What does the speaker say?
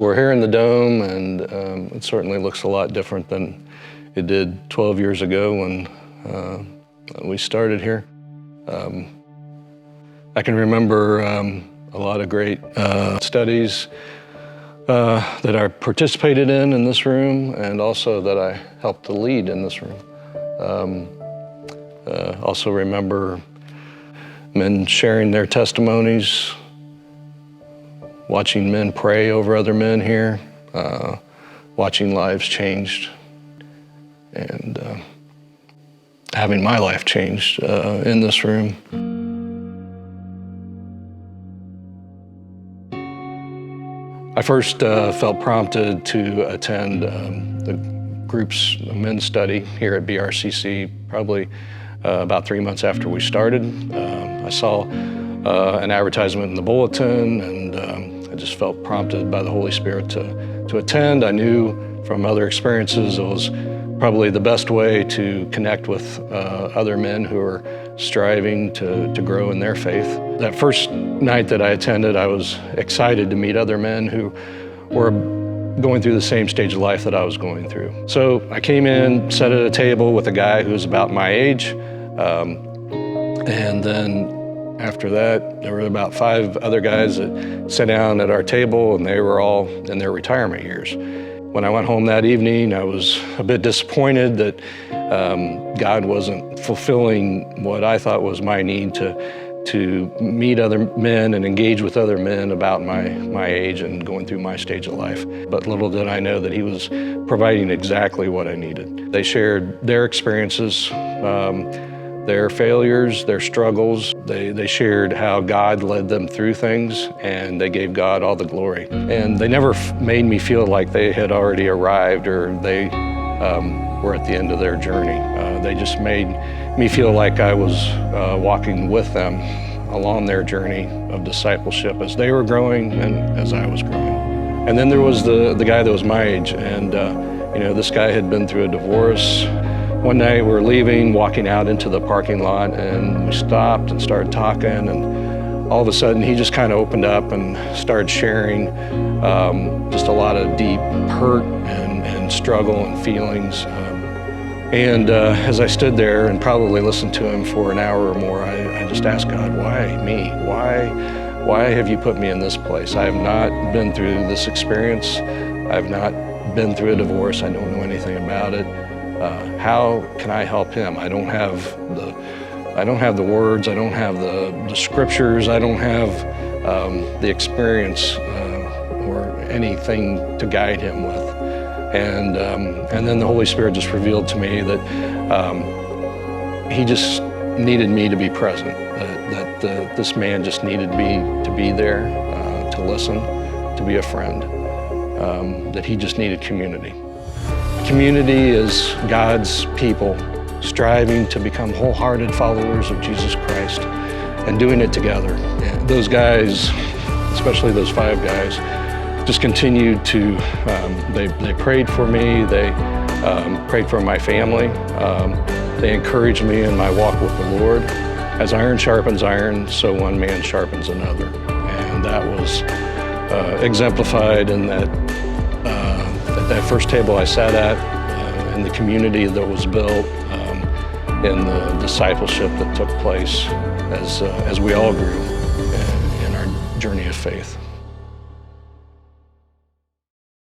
We're here in the Dome, and it certainly looks a lot different than it did 12 years ago when we started here. I can remember a lot of great studies that I participated in this room, and also that I helped to lead in this room. Also remember men sharing their testimonies, watching men pray over other men here, watching lives changed, and having my life changed in this room. I first felt prompted to attend the group's men's study here at BRCC probably about 3 months after we started. I saw an advertisement in the bulletin, and I just felt prompted by the Holy Spirit to attend. I knew from other experiences it was probably the best way to connect with other men who are striving to grow in their faith. That first night that I attended, I was excited to meet other men who were going through the same stage of life that I was going through. So I came in, sat at a table with a guy who was about my age, and then after that, there were about 5 other guys that sat down at our table, and they were all in their retirement years. When I went home that evening, I was a bit disappointed that God wasn't fulfilling what I thought was my need to meet other men and engage with other men about my age and going through my stage of life. But little did I know that He was providing exactly what I needed. They shared their experiences, their failures, their struggles. They shared how God led them through things, and they gave God all the glory. And they never made me feel like they had already arrived or they were at the end of their journey. They just made me feel like I was walking with them along their journey of discipleship as they were growing and as I was growing. And then there was the guy that was my age, and this guy had been through a divorce. One night we were leaving, walking out into the parking lot, and we stopped and started talking, and all of a sudden he just kind of opened up and started sharing just a lot of deep hurt and struggle and feelings. And as I stood there and probably listened to him for an hour or more, I just asked God, why me? Why have you put me in this place? I have not been through this experience. I have not been through a divorce. I don't know anything about it. How can I help him? I don't have the words. I don't have the scriptures. I don't have the experience or anything to guide him with. And then the Holy Spirit just revealed to me that He just needed me to be present. That this man just needed me to be there, to listen, to be a friend. That he just needed community. Community is God's people striving to become wholehearted followers of Jesus Christ and doing it together. And those guys, especially those 5 guys, just continued to, they prayed for me, they prayed for my family, they encouraged me in my walk with the Lord. As iron sharpens iron, so one man sharpens another. And that was exemplified in that first table I sat at, in the community that was built, in the discipleship that took place as we all grew in our journey of faith.